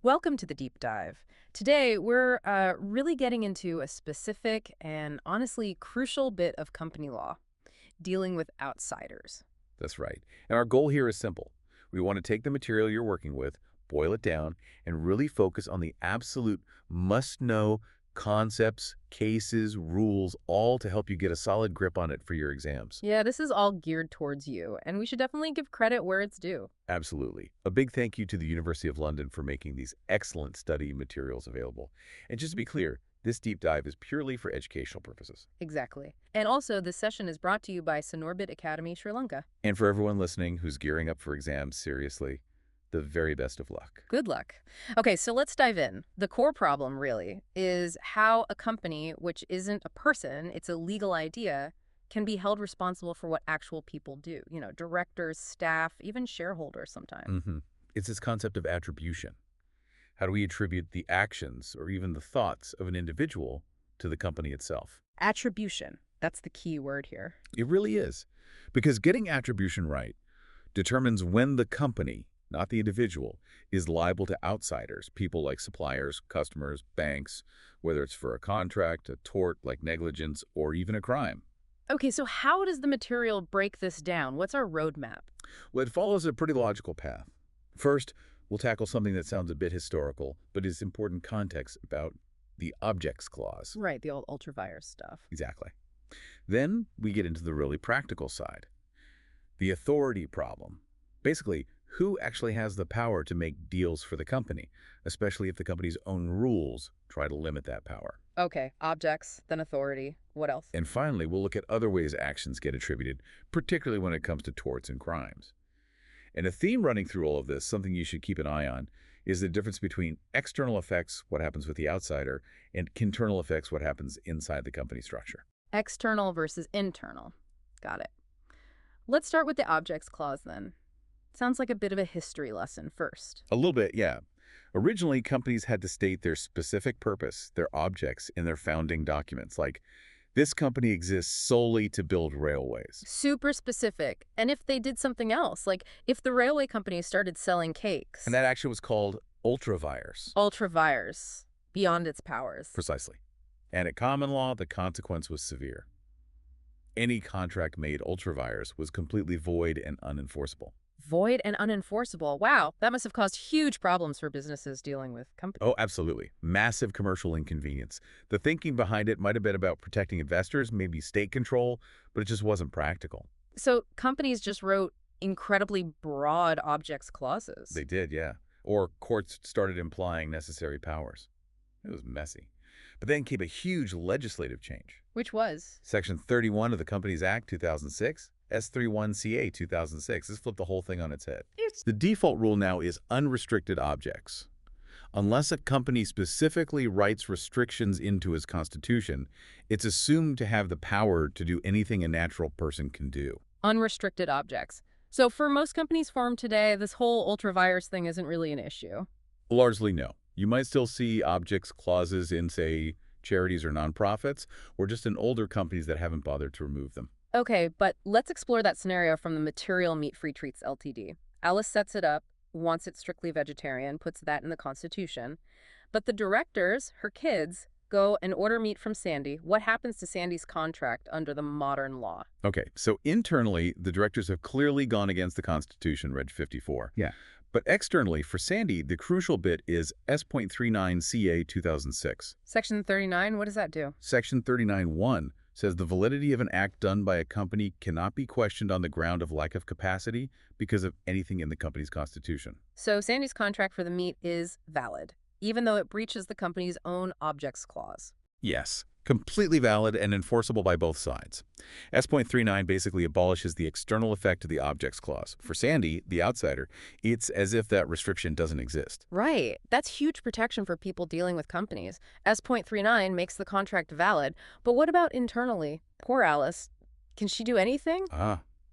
Welcome to the deep dive. Today, we're really getting into a specific and honestly crucial bit of company law, dealing with outsiders. That's right. And our goal here is simple. We want to take the material you're working with, boil it down, and really focus on the absolute must-know concepts, cases, rules, all to help you get a solid grip on it for your exams. Yeah, this is all geared towards you, and we should definitely give credit where it's due. Absolutely. A big thank you to the University of London for making these excellent study materials available. And just to be clear, this deep dive is purely for educational purposes. Exactly. And also, this session is brought to you by Sinorbit Academy, Sri Lanka. And for everyone listening who's gearing up for exams, seriously, the very best of luck. Good luck. Okay, so let's dive in. The core problem, really, is how a company, which isn't a person, it's a legal idea, can be held responsible for what actual people do. You know, directors, staff, even shareholders sometimes. It's this concept of attribution. How do we attribute the actions or even the thoughts of an individual to the company itself? Attribution. That's the key word here. It really is. Because getting attribution right determines when the company, not the individual, is liable to outsiders, people like suppliers, customers, banks, whether it's for a contract, a tort like negligence, or even a crime. Okay, so how does the material break this down? What's our roadmap? Well, it follows a pretty logical path. First, we'll tackle something that sounds a bit historical, but is important context about the objects clause. Right, the old ultravirus stuff. Exactly. Then we get into the really practical side, the authority problem. Basically, who actually has the power to make deals for the company, especially if the company's own rules try to limit that power. Okay, objects, then authority. What else? And finally, we'll look at other ways actions get attributed, particularly when it comes to torts and crimes. And a theme running through all of this, something you should keep an eye on, is the difference between external effects, what happens with the outsider, and internal effects, what happens inside the company structure. External versus internal. Got it. Let's start with the objects clause then. Sounds like a bit of a history lesson first. A little bit, yeah. Originally, companies had to state their specific purpose, their objects, in their founding documents, like, this company exists solely to build railways. Super specific. And if they did something else, like if the railway company started selling cakes. And that action was called ultravirus. Ultravirus. Beyond its powers. Precisely. And at common law, the consequence was severe. Any contract made ultravirus was completely void and unenforceable. Void and unenforceable. Wow, that must have caused huge problems for businesses dealing with companies. Oh, absolutely. Massive commercial inconvenience. The thinking behind it might have been about protecting investors, maybe state control, but it just wasn't practical. So companies just wrote incredibly broad objects clauses. They did, yeah. Or courts started implying necessary powers. It was messy. But then came a huge legislative change. Which was? Section 31 of the Companies Act 2006, S31CA 2006. This flipped the whole thing on its head. The default rule now is unrestricted objects. Unless a company specifically writes restrictions into its constitution, it's assumed to have the power to do anything a natural person can do. Unrestricted objects. So for most companies formed today, this whole ultravirus thing isn't really an issue. Largely no. You might still see objects clauses in, say, charities or nonprofits, or just in older companies that haven't bothered to remove them. Okay, but let's explore that scenario from the Material Meat-Free Treats Ltd. Alice sets it up, wants it strictly vegetarian, puts that in the Constitution. But the directors, her kids, go and order meat from Sandy. What happens to Sandy's contract under the modern law? Okay, so internally, the directors have clearly gone against the Constitution, Reg 54. Yeah. But externally, for Sandy, the crucial bit is S.39 CA 2006. Section 39, what does that do? Section 39(1) says the validity of an act done by a company cannot be questioned on the ground of lack of capacity because of anything in the company's constitution. So Sandy's contract for the meat is valid, even though it breaches the company's own objects clause. Yes, completely valid and enforceable by both sides. S.39 basically abolishes the external effect of the objects clause. For Sandy, the outsider, it's as if that restriction doesn't exist. Right. That's huge protection for people dealing with companies. S.39 makes the contract valid. But what about internally? Poor Alice. Can she do anything?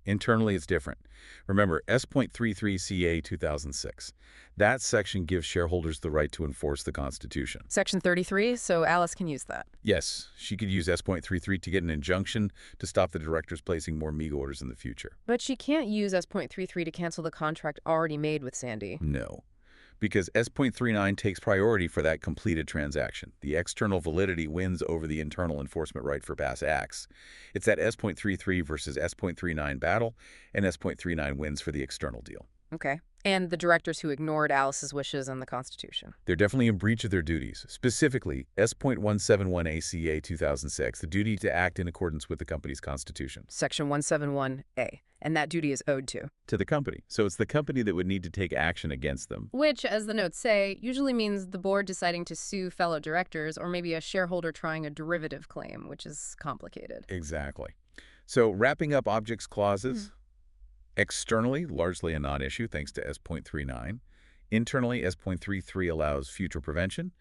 Internally, it's different. Remember, S.33 CA 2006. That section gives shareholders the right to enforce the Constitution. Section 33, so Alice can use that. Yes, she could use S.33 to get an injunction to stop the directors placing more meat orders in the future. But she can't use S.33 to cancel the contract already made with Sandy. No. because S.39 takes priority for that completed transaction. The external validity wins over the internal enforcement right for past acts. It's that S.33 versus S.39 battle, and S.39 wins for the external deal. Okay. And the directors who ignored Alice's wishes and the Constitution. They're definitely in breach of their duties, specifically S.171 ACA 2006, the duty to act in accordance with the company's constitution. Section 171A. And that duty is owed To the company. So it's the company that would need to take action against them. which, as the notes say, usually means the board deciding to sue fellow directors or maybe a shareholder trying a derivative claim, which is complicated. Exactly. So wrapping up objects clauses, externally, largely a non-issue thanks to S.39. Internally, S.33 allows future prevention,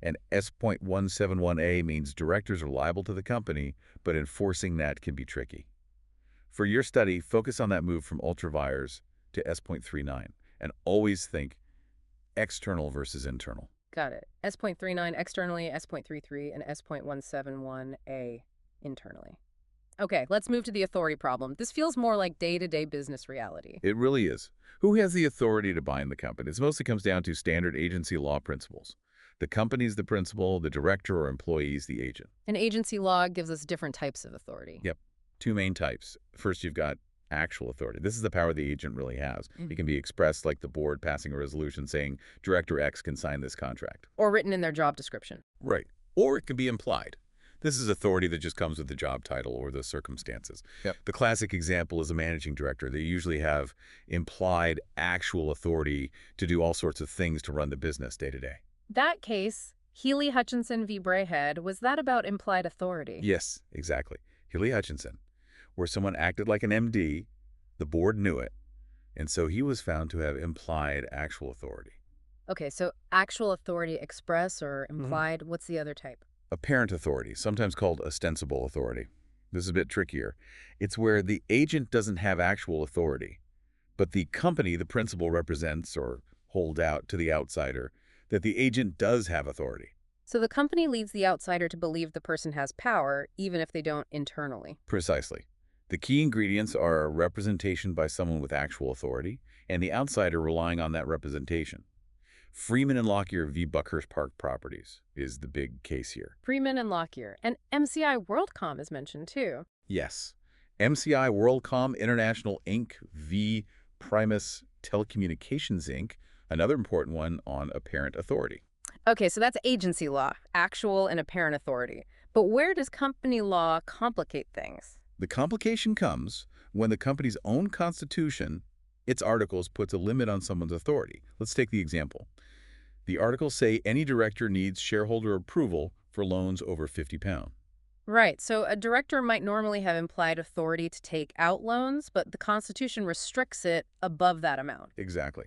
and S.171A means directors are liable to the company, but enforcing that can be tricky. For your study, focus on that move from ultravires to S.39, and always think external versus internal. Got it. S.39 externally, S.33, and S.171A internally. Okay, let's move to the authority problem. This feels more like day-to-day business reality. It really is. Who has the authority to bind the company? It mostly comes down to standard agency law principles. The company's the principal, the director or employee is the agent. And agency law gives us different types of authority. Yep. Two main types. First, you've got actual authority. This is the power the agent really has. It can be expressed like the board passing a resolution saying Director X can sign this contract. Or written in their job description. Right. Or it can be implied. This is authority that just comes with the job title or the circumstances. Yep. The classic example is a managing director. They usually have implied actual authority to do all sorts of things to run the business day to day. That case, Healy Hutchinson v. Brayhead, was that about implied authority? Yes, exactly. Healy Hutchinson, where someone acted like an MD, the board knew it, and so he was found to have implied actual authority. Okay, so actual authority express or implied, what's the other type? Apparent authority, sometimes called ostensible authority. This is a bit trickier. It's where the agent doesn't have actual authority, but the company the principal represents or hold out to the outsider that the agent does have authority. So the company leads the outsider to believe the person has power, even if they don't internally. Precisely. The key ingredients are a representation by someone with actual authority and the outsider relying on that representation. Freeman and Lockyer v. Buckhurst Park Properties is the big case here. Freeman and Lockyer. And MCI WorldCom is mentioned, too. Yes. MCI WorldCom International Inc. v. Primus Telecommunications Inc., another important one on apparent authority. Okay, so that's agency law, actual and apparent authority. But where does company law complicate things? The complication comes when the company's own constitution, its articles, puts a limit on someone's authority. Let's take the example. The articles say any director needs shareholder approval for loans over £50. Right, so a director might normally have implied authority to take out loans, but the Constitution restricts it above that amount. Exactly.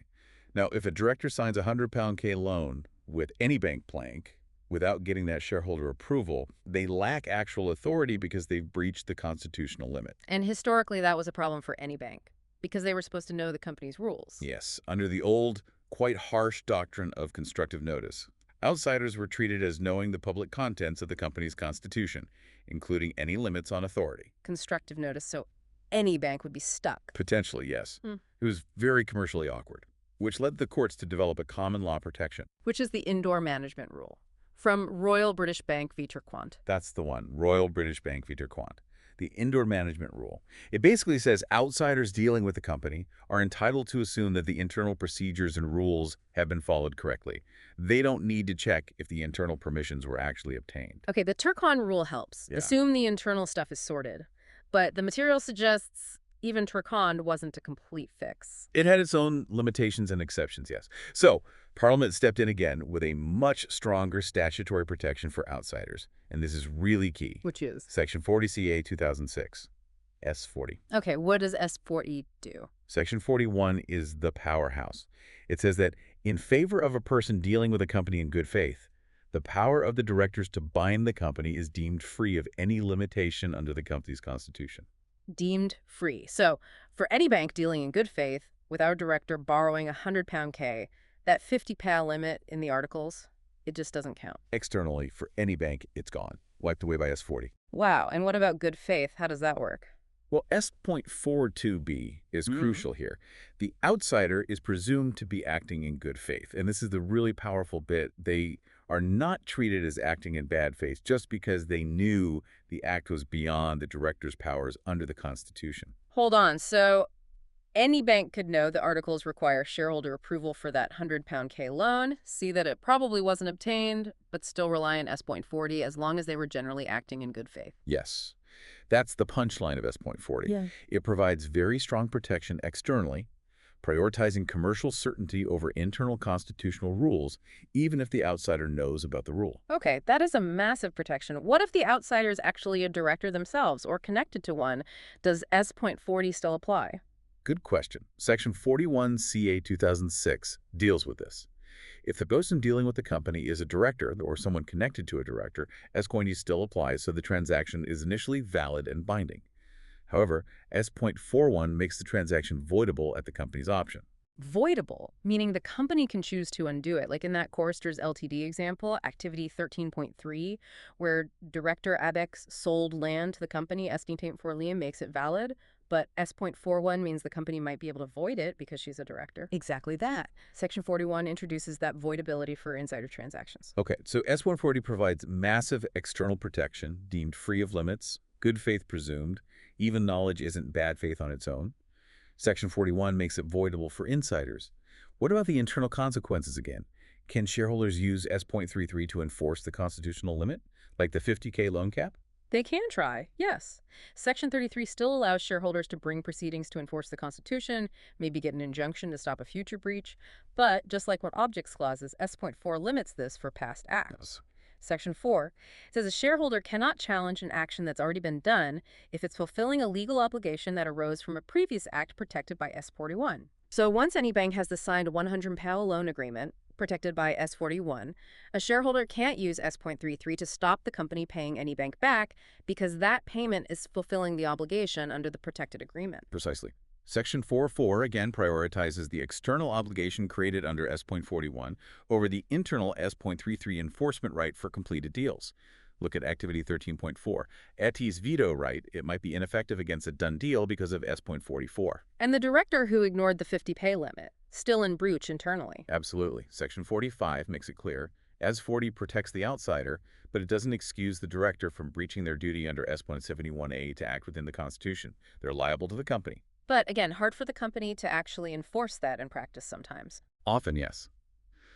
Now, if a director signs a £100K loan with any bank blank without getting that shareholder approval, they lack actual authority because they've breached the constitutional limit. And historically, that was a problem for any bank, because they were supposed to know the company's rules. Yes, under the old, quite harsh doctrine of constructive notice. Outsiders were treated as knowing the public contents of the company's constitution, including any limits on authority. Constructive notice, so any bank would be stuck. Potentially, yes. It was very commercially awkward, which led the courts to develop a common law protection. Which is the indoor management rule, from Royal British Bank v. Turquoise. That's the one, Royal British Bank v. Turquoise. The indoor management rule. It basically says outsiders dealing with the company are entitled to assume that the internal procedures and rules have been followed correctly. They don't need to check if the internal permissions were actually obtained. Okay, the Turquoise rule helps. Yeah. Assume the internal stuff is sorted. But the material suggests even Turquoise wasn't a complete fix. It had its own limitations and exceptions, yes. So, Parliament stepped in again with a much stronger statutory protection for outsiders. And this is really key. Which is? Section 40 CA 2006, S40. Okay, what does S40 do? Section 41 is the powerhouse. It says that in favor of a person dealing with a company in good faith, the power of the directors to bind the company is deemed free of any limitation under the company's constitution. Deemed free. So, for any bank dealing in good faith, with our director borrowing a £100 K, that £50 limit in the articles, it just doesn't count. Externally, for any bank, it's gone, wiped away by S40. Wow, and what about good faith? How does that work? Well, S.42b is crucial here. The outsider is presumed to be acting in good faith, and this is the really powerful bit. They are not treated as acting in bad faith just because they knew the act was beyond the director's powers under the Constitution. Hold on. So any bank could know the articles require shareholder approval for that 100-pound K loan, see that it probably wasn't obtained, but still rely on S.40 as long as they were generally acting in good faith. Yes, that's the punchline of S.40. Yeah. It provides very strong protection externally, prioritizing commercial certainty over internal constitutional rules, even if the outsider knows about the rule. Okay, that is a massive protection. What if the outsider is actually a director themselves or connected to one? Does S.40 still apply? Good question. Section 41 CA 2006 deals with this. If the person dealing with the company is a director or someone connected to a director, S.40 still applies, so the transaction is initially valid and binding. However, S.41 makes the transaction voidable at the company's option. Voidable, meaning the company can choose to undo it. Like in that Choristers Ltd example, Activity 13.3, where Director Abex sold land to the company, S.40 makes it valid, but S.41 means the company might be able to void it because she's a director. Exactly that. Section 41 introduces that voidability for insider transactions. Okay, so S.140 provides massive external protection, deemed free of limits, good faith presumed, even knowledge isn't bad faith on its own. Section 41 makes it voidable for insiders. What about the internal consequences again? Can shareholders use S.33 to enforce the constitutional limit, like the 50K loan cap? They can try, yes. Section 33 still allows shareholders to bring proceedings to enforce the Constitution, maybe get an injunction to stop a future breach, but just like what objects clauses, S.4 limits this for past acts. Section 4 says a shareholder cannot challenge an action that's already been done if it's fulfilling a legal obligation that arose from a previous act protected by S.41. So once any bank has the signed 100-pound loan agreement, protected by S.41, a shareholder can't use S.33 to stop the company paying any bank back because that payment is fulfilling the obligation under the protected agreement. Precisely. Section 4.4 again prioritizes the external obligation created under S.41 over the internal S.33 enforcement right for completed deals. Look at Activity 13.4. ETI's veto right, it might be ineffective against a done deal because of S.44. And the director who ignored the 50 pay limit, still in breach internally. Absolutely. Section 45 makes it clear. S.40 protects the outsider, but it doesn't excuse the director from breaching their duty under S.171A to act within the Constitution. They're liable to the company. But again, hard for the company to actually enforce that in practice sometimes. Often, yes.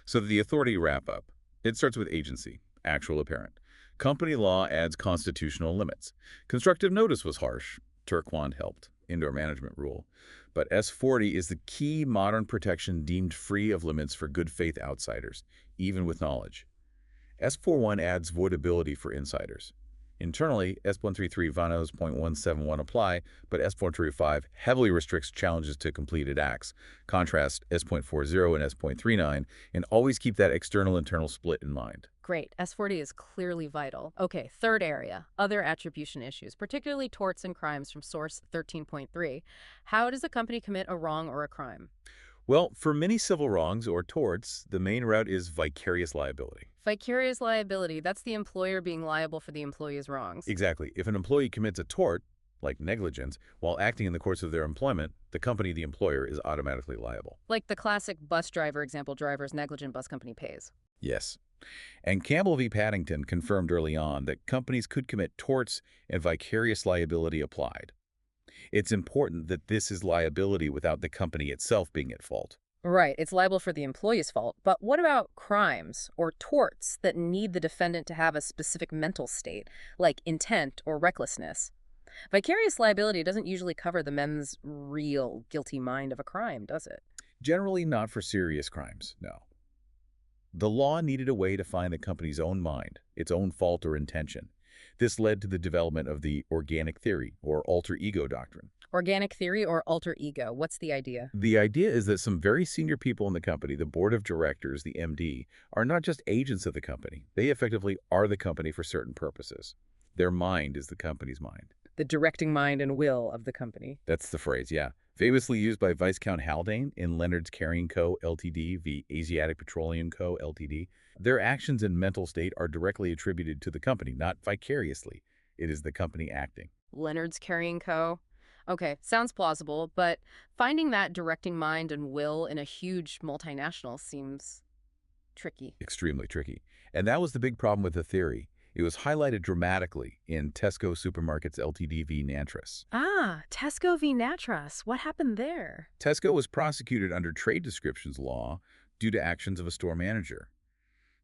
So the authority wrap-up. It starts with agency, actual apparent. Company law adds constitutional limits. Constructive notice was harsh. Turquoise helped. Indoor management rule. But S.40 is the key modern protection deemed free of limits for good faith outsiders, even with knowledge. S.41 adds voidability for insiders. Internally, S.133 Vanos .171 apply, but S.435 heavily restricts challenges to completed acts. Contrast S.40 and S.39, and always keep that external-internal split in mind. Great. S.40 is clearly vital. Okay, third area, other attribution issues, particularly torts and crimes from source 13.3. How does a company commit a wrong or a crime? Well, for many civil wrongs or torts, the main route is vicarious liability. Vicarious liability, that's the employer being liable for the employee's wrongs. Exactly. If an employee commits a tort, like negligence, while acting in the course of their employment, the company, the employer, is automatically liable. Like the classic bus driver example, driver's negligent bus company pays. Yes. And Campbell v. Paddington confirmed early on that companies could commit torts and vicarious liability applied. It's important that this is liability without the company itself being at fault. Right, it's liable for the employee's fault. But what about crimes or torts that need the defendant to have a specific mental state, like intent or recklessness? Vicarious liability doesn't usually cover the men's real guilty mind of a crime, does it? Generally not for serious crimes, no. The law needed a way to find the company's own mind, its own fault or intention. This led to the development of the organic theory, or alter ego doctrine. Organic theory or alter ego, what's the idea? The idea is that some very senior people in the company, the board of directors, the MD, are not just agents of the company. They effectively are the company for certain purposes. Their mind is the company's mind. The directing mind and will of the company. That's the phrase, yeah. Famously used by Viscount Haldane in Leonard's Carrying Co., Ltd. v. Asiatic Petroleum Co., Ltd. Their actions and mental state are directly attributed to the company, not vicariously. It is the company acting. Leonard's Carrying Co. Okay, sounds plausible, but finding that directing mind and will in a huge multinational seems tricky. Extremely tricky. And that was the big problem with the theory. It was highlighted dramatically in Tesco Supermarkets Ltd v. Nantras. Ah, Tesco v. Natras. What happened there? Tesco was prosecuted under trade descriptions law due to actions of a store manager.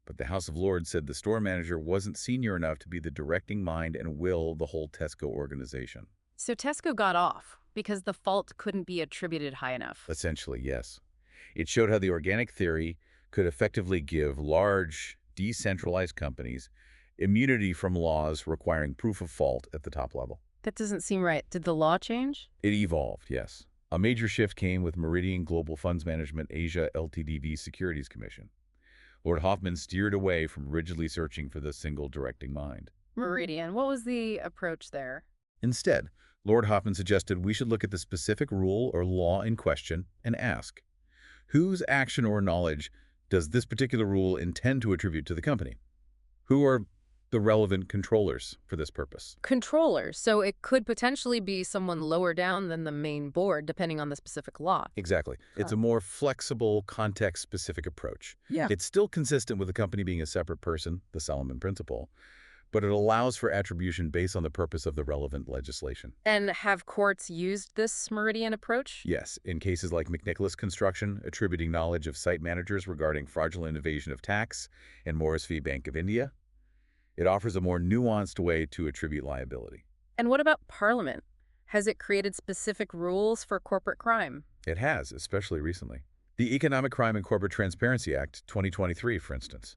But the House of Lords said the store manager wasn't senior enough to be the directing mind and will of the whole Tesco organization. So Tesco got off because the fault couldn't be attributed high enough. Essentially, yes. It showed how the organic theory could effectively give large, decentralized companies immunity from laws requiring proof of fault at the top level. That doesn't seem right. Did the law change? It evolved, yes. A major shift came with Meridian Global Funds Management Asia Ltd Securities Commission. Lord Hoffman steered away from rigidly searching for the single directing mind. Meridian. What was the approach there? Instead, Lord Hoffman suggested we should look at the specific rule or law in question and ask, whose action or knowledge does this particular rule intend to attribute to the company? Who are the relevant controllers for this purpose? Controller. So it could potentially be someone lower down than the main board, depending on the specific law. Exactly. It's a more flexible, context-specific approach. Yeah. It's still consistent with the company being a separate person, the Solomon Principle, but it allows for attribution based on the purpose of the relevant legislation. And have courts used this Meridian approach? Yes, in cases like McNicholas Construction, attributing knowledge of site managers regarding fraudulent evasion of tax, and Morris v. Bank of India, it offers a more nuanced way to attribute liability. And what about Parliament? Has it created specific rules for corporate crime? It has, especially recently. The Economic Crime and Corporate Transparency Act, 2023, for instance.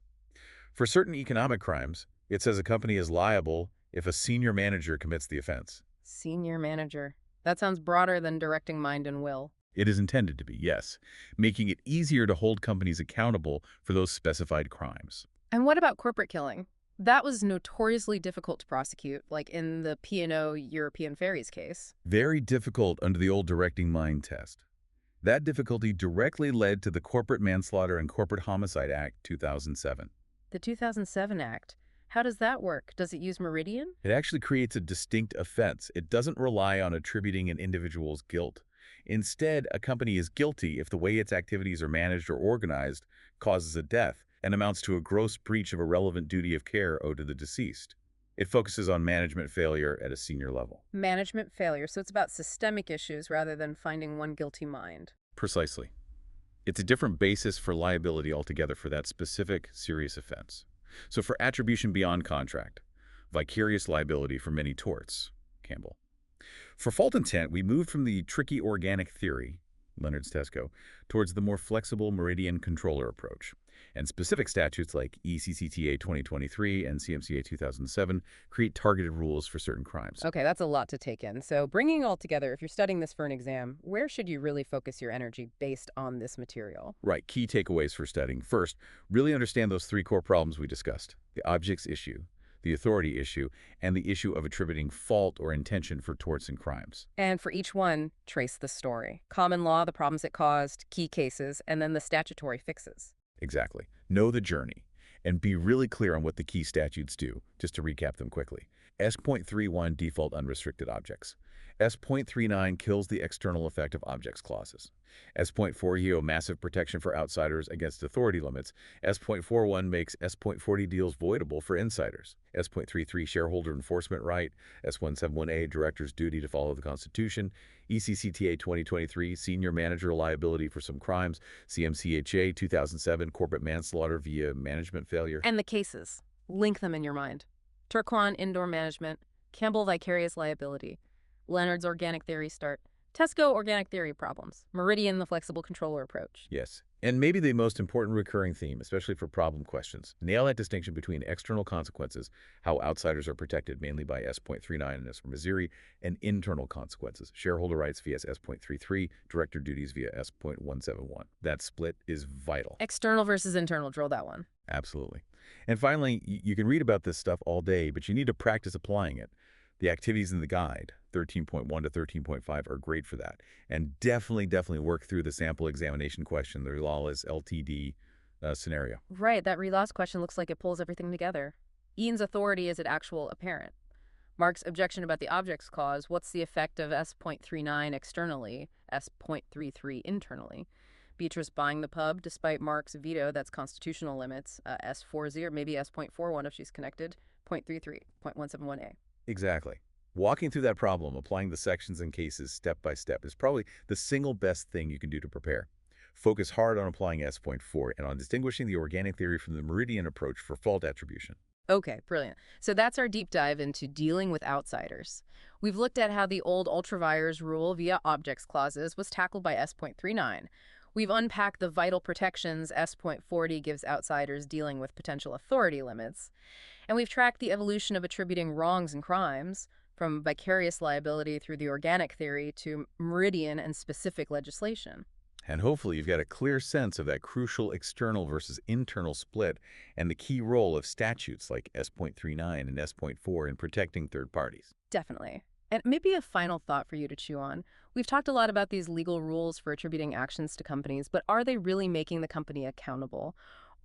For certain economic crimes, it says a company is liable if a senior manager commits the offense. Senior manager. That sounds broader than directing mind and will. It is intended to be, yes, making it easier to hold companies accountable for those specified crimes. And what about corporate killing? That was notoriously difficult to prosecute, like in the P&O European Ferries case. Very difficult under the old directing mind test. That difficulty directly led to the Corporate Manslaughter and Corporate Homicide Act 2007. The 2007 Act. How does that work? Does it use Meridian? It actually creates a distinct offense. It doesn't rely on attributing an individual's guilt. Instead, a company is guilty if the way its activities are managed or organized causes a death and amounts to a gross breach of a relevant duty of care owed to the deceased. It focuses on management failure at a senior level. Management failure, so it's about systemic issues rather than finding one guilty mind. Precisely. It's a different basis for liability altogether for that specific serious offense. So for attribution beyond contract, vicarious liability for many torts, Campbell. For fault intent, we moved from the tricky organic theory, Leonard's Tesco, towards the more flexible Meridian controller approach. And specific statutes like ECCTA 2023 and CMCA 2007 create targeted rules for certain crimes. Okay, that's a lot to take in. So bringing it all together, if you're studying this for an exam, where should you really focus your energy based on this material? Right, key takeaways for studying. First, really understand those three core problems we discussed: the objects issue, the authority issue, and the issue of attributing fault or intention for torts and crimes. And for each one, trace the story. Common law, the problems it caused, key cases, and then the statutory fixes. Exactly. Know the journey and be really clear on what the key statutes do, just to recap them quickly. S.31 default unrestricted objects. S.39 kills the external effect of objects clauses. S.40 massive protection for outsiders against authority limits. S.41 makes S.40 deals voidable for insiders. S.33 shareholder enforcement right. S.171A director's duty to follow the Constitution. ECCTA 2023 senior manager liability for some crimes. CMCHA 2007 corporate manslaughter via management failure. And the cases. Link them in your mind. Turquan indoor management. Campbell vicarious liability. Leonard's organic theory start. Tesco organic theory problems. Meridian the flexible controller approach. Yes. And maybe the most important recurring theme, especially for problem questions. Nail that distinction between external consequences, how outsiders are protected mainly by S.39 and S.Missouri, and internal consequences, shareholder rights via S.33, director duties via S.171. That split is vital. External versus internal. Drill that one. Absolutely. And finally, you can read about this stuff all day, but you need to practice applying it. The activities in the guide, 13.1 to 13.5, are great for that. And definitely work through the sample examination question, the Lawless LTD scenario. Right, that re-loss question looks like it pulls everything together. Ian's authority is it actual apparent. Mark's objection about the objects clause, what's the effect of S.39 externally, S.33 internally? Beatrice buying the pub despite Mark's veto, that's constitutional limits, S.40, maybe S.41 if she's connected, 0.33, 0.171A. Exactly. Walking through that problem, applying the sections and cases step by step is probably the single best thing you can do to prepare. Focus hard on applying S.4 and on distinguishing the organic theory from the meridian approach for fault attribution. Okay, brilliant. So that's our deep dive into dealing with outsiders. We've looked at how the old ultravires rule via objects clauses was tackled by S.39. We've unpacked the vital protections S.40 gives outsiders dealing with potential authority limits. And we've tracked the evolution of attributing wrongs and crimes, from vicarious liability through the organic theory to meridian and specific legislation. And hopefully you've got a clear sense of that crucial external versus internal split and the key role of statutes like S.39 and S.4 in protecting third parties. Definitely. And maybe a final thought for you to chew on. We've talked a lot about these legal rules for attributing actions to companies, but are they really making the company accountable?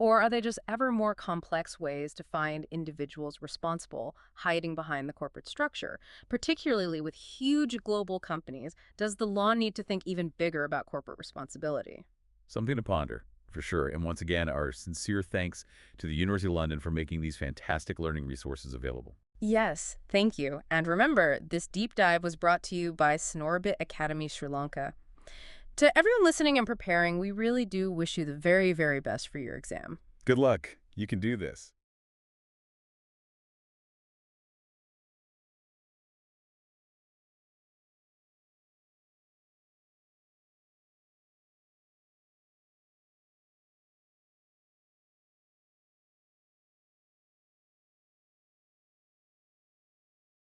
Or are they just ever more complex ways to find individuals responsible, hiding behind the corporate structure? Particularly with huge global companies, does the law need to think even bigger about corporate responsibility? Something to ponder, for sure. And once again, our sincere thanks to the University of London for making these fantastic learning resources available. Yes, thank you. And remember, this deep dive was brought to you by Sinorbit Academy, Sri Lanka. To everyone listening and preparing, we really do wish you the very, very best for your exam. Good luck. You can do this.